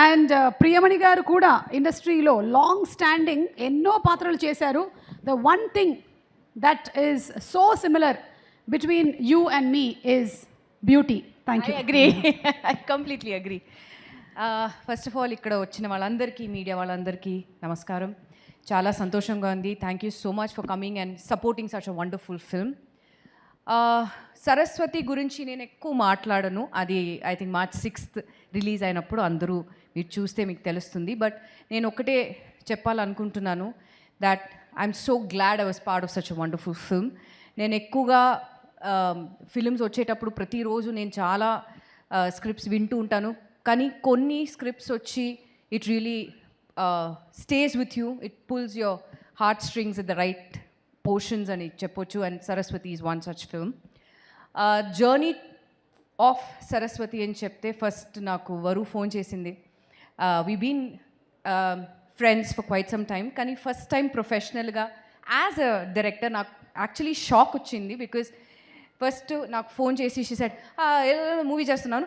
And Priyamani గారు కూడా ఇండస్ట్రీలో లాంగ్ స్టాండింగ్ ఎన్నో పాత్రలు చేశారు. The one thing that is so similar between you and me is beauty. Thank you. I agree. I completely agree. First of all ఇక్కడ వచ్చిన వాళ్ళందరికీ, మీడియా వాళ్ళందరికీ నమస్కారం. చాలా సంతోషంగా ఉంది. Thank you so much for coming and supporting such a wonderful film. Saraswati గురించి నేను ఎక్కువ మాట్లాడను. అది I think March 6th release అయినప్పుడు అందరూ మీరు చూస్తే మీకు తెలుస్తుంది. బట్ నేను ఒకటే చెప్పాలనుకుంటున్నాను that I'm so glad I was part of such a wonderful film. నేను ఎక్కువగా ఫిల్మ్స్ వచ్చేటప్పుడు ప్రతిరోజు నేను చాలా స్క్రిప్ట్స్ వింటూ ఉంటాను. కానీ కొన్ని స్క్రిప్ట్స్ వచ్చి it really stays with you, it pulls your heart strings at the right portions అని చెప్పొచ్చు. And Saraswati is one such film. Journey of Saraswati అని చెప్తే ఫస్ట్ నాకు వరు ఫోన్ చేసింది. We been friends for quite some time, కానీ first time ప్రొఫెషనల్గా as a director నాకు actually shock వచ్చింది. బికాజ్ ఫస్ట్ నాకు ఫోన్ చేసి షీ సెడ్, మూవీ చేస్తున్నాను,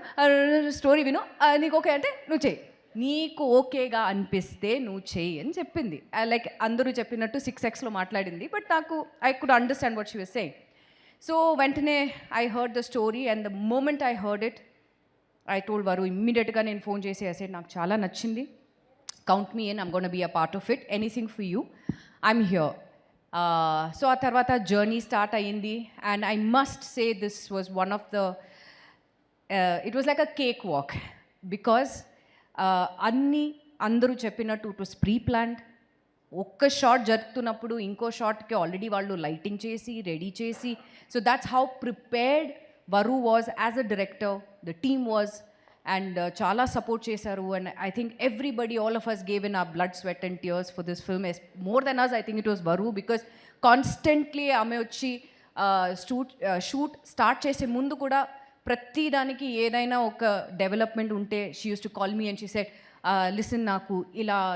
స్టోరీ విను, నీకు ఓకే అంటే నువ్వు చెయ్యి, నీకు ఓకేగా అనిపిస్తే నువ్వు చెయ్యి అని చెప్పింది. లైక్ అందరూ చెప్పినట్టు 6Xలో మాట్లాడింది. బట్ నాకు I could understand what she was saying. So వెంటనే I heard the story and the moment I heard it I told Varu ఇమ్మీడియట్గా నేను ఫోన్ చేసి ఐ నాకు చాలా నచ్చింది, count me in, I'm gonna be a part of it, anything for you, I'm here. So ఆ తర్వాత journey start అయ్యింది. And I must say this was one of the it was like a cake walk. Because అందరూ చెప్పినట్టు it was pre planned. ఒక్క shot జరుగుతున్నప్పుడు ఇంకో షాట్కి already వాళ్ళు లైటింగ్ చేసి రెడీ చేసి, so that's how prepared Varu was as a director, the team was. And చాలా సపోర్ట్ చేశారు. And I think everybody, all of us gave in our blood, sweat and tears for this film. More than us I think it was Varu. Because constantly ఆమె వచ్చి shoot start చేసే ముందు కూడా ప్రతి దానికి ఏదైనా ఒక డెవలప్మెంట్ ఉంటే she used to call me and she said, listen, నాకు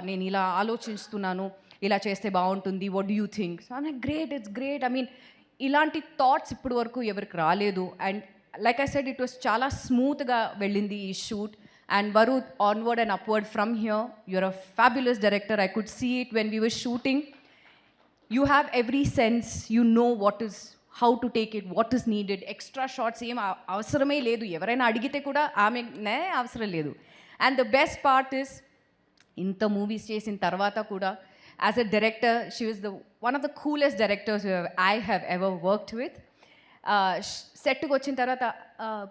నేను ఇలా ఆలోచిస్తున్నాను, ఇలా చేస్తే బాగుంటుంది, what do you think? So I'm like great, it's great. I mean ఇలాంటి థాట్స్ ఇప్పటి వరకు ఎవరికి రాలేదు. And like I said, it was చాలా స్మూత్గా వెళ్ళింది ఈ shoot. And Varu, onward and upward from here, you're a fabulous director. I could see it when we were shooting. You have every sense, you know what is, how to take it, what is needed. Extra shots ఏం అవసరమే లేదు. ఎవరైనా అడిగితే కూడా ఆమెనే అవసరం లేదు. And the best part is, ఇంత మూవీస్ చేసిన తర్వాత కూడా as a director she was one of the coolest directors I have ever worked with. సెట్కి వచ్చిన తర్వాత,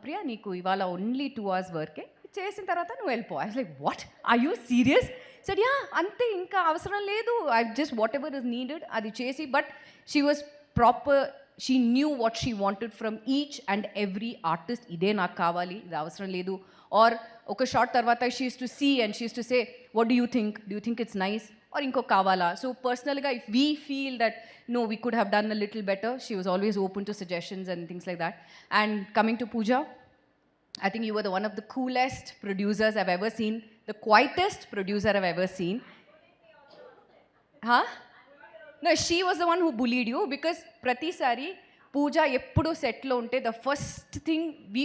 ప్రియా నీకు ఇవాళ ఓన్లీ 2 hours వర్కే, చేసిన తర్వాత నువ్వు వెళ్ళిపో. I was like, what, are you serious? Said, yeah, అంతే, ఇంకా అవసరం లేదు, I just whatever is needed అది చేసి. But she was proper, she knew what she wanted from each and every artist. ఇదే నాకు కావాలి, ఇది అవసరం లేదు. ఆర్ ఒక షార్ట్ తర్వాత she used to see and she used to say, what do you think it's nice, or ఇంకో కావాలా? సో పర్సనల్గా if we feel that no, we could have done a little better, she was always open to suggestions and things like that. And coming to Pooja, I think you were one of the coolest producers I've ever seen, the quietest producer I've ever seen. Huh? No, she was the one who bullied you, because prati sari Pooja eppudu set lo unte the first thing we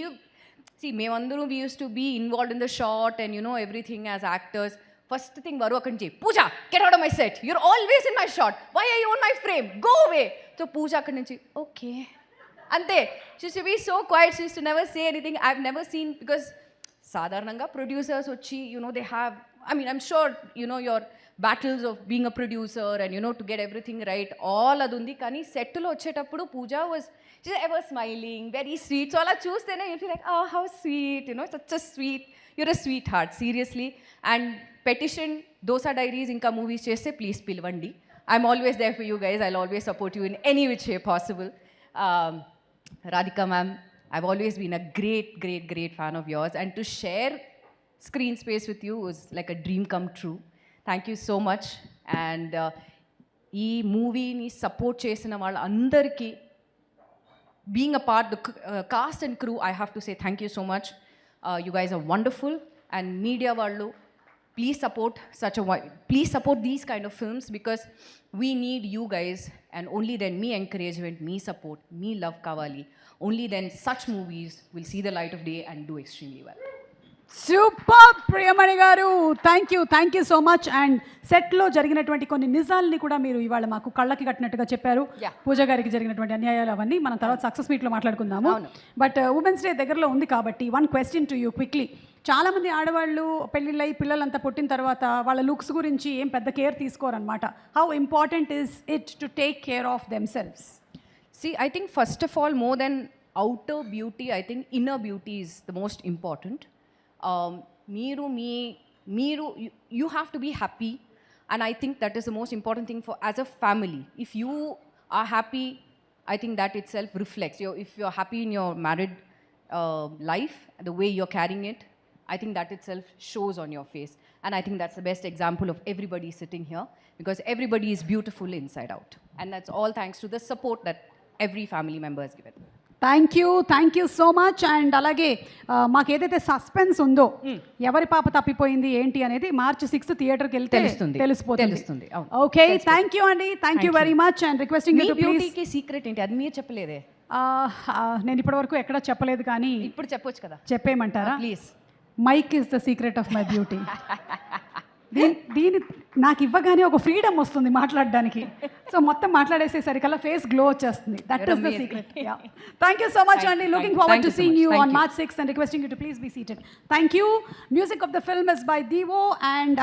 see, mevandaru we used to be involved in the shot and you know everything as actors. First thing Varu అక్కడి నుంచి, Pooja get out of my set, your always in my shot, why are you on my frame, go away. So Pooja అక్కడి నుంచి okay అంతే. She to be so quiet, she to never say anything. I have never seen, because సాధారణంగా producers వచ్చి you know they have, I mean I'm sure you know your battles of being a producer and you know to get everything right, all అది ఉంది. కానీ సెట్లో వచ్చేటప్పుడు Pooja was ever smiling, very sweet. So అలా చూస్తేనే you feel like, oh how sweet, you know, such a sweet, you're a sweetheart, seriously. And petition dosa diaries ఇంకా movies చేస్తే please పిలవండి. I'm always there for you guys. I'll always support you in any which way possible. Radhika ma'am, I've always been a great fan of yours, and to share screen space with you was like a dream come true. Thank you so much. And ఈ మూవీని support చేసిన వాళ్ళందరికీ, being a part, the cast and crew, I have to say thank you so much. You guys are wonderful. And media vallu, please support these kind of films, because we need you guys, and only then me encouragement, me support, me love kavali, only then such movies will see the light of day and do extremely well. Super Priyamani garu, thank you so much. And సెట్లో జరిగినటువంటి కొన్ని నిజాల్ని కూడా మీరు ఇవాళ మాకు కళ్ళకి కట్టినట్టుగా చెప్పారు. Yeah. పూజ గారికి జరిగినటువంటి అన్యాయాలు అవన్నీ మనం తర్వాత సక్సెస్ మీట్లో మాట్లాడుకుందాము. అవును. బట్ ఉమెన్స్ డే దగ్గరలో ఉంది కాబట్టి one question to you quickly. చాలామంది ఆడవాళ్ళు పెళ్ళిళ్ళై పిల్లలంతా పుట్టిన తర్వాత వాళ్ళ లుక్స్ గురించి ఏం పెద్ద కేర్ తీసుకోరనమాట. How important is it to take care of themselves? See, I think first of all, more than outer beauty, I think inner beauty is the most important. You have to be happy, and I think that is the most important thing for as a family. If you are happy, I think that itself reflects. If you're happy in your married life, the way you're carrying it, I think that itself shows on your face. And I think that's the best example of everybody sitting here, because everybody is beautiful inside out. And that's all thanks to the support that every family member has given. Thank you so much. And అలాగే మాకు ఏదైతే suspense ఉందో ఎవరి పాప తప్పిపోయింది ఏంటి అనేది March 6 థియేటర్కి వెళ్తే తెలుస్తుంది. తెలిసిపోతుంది. అవును. ఓకే, థ్యాంక్ యూ అండి, thank you very much. And requesting me you to please. బ్యూటీకి సీక్రెట్ ఏంటి? అది మీరు చెప్పలేదే. నేను ఇప్పటివరకు ఎక్కడా చెప్పలేదు, కానీ ఇప్పుడు చెప్పొచ్చు కదా, చెప్పేయమంటారా? Please. Mike is the secret of my beauty. దీని నాకు ఇవ్వగానే ఒక ఫ్రీడమ్ వస్తుంది మాట్లాడడానికి. సో మొత్తం మాట్లాడేసేసరికల్లా ఫేస్ గ్లో వచ్చేస్తుంది. That is the secret. Thank you so much అండి. Looking forward to seeing you on March 6 and requesting you to please be seated. Thank you. Music of the film is by Devo and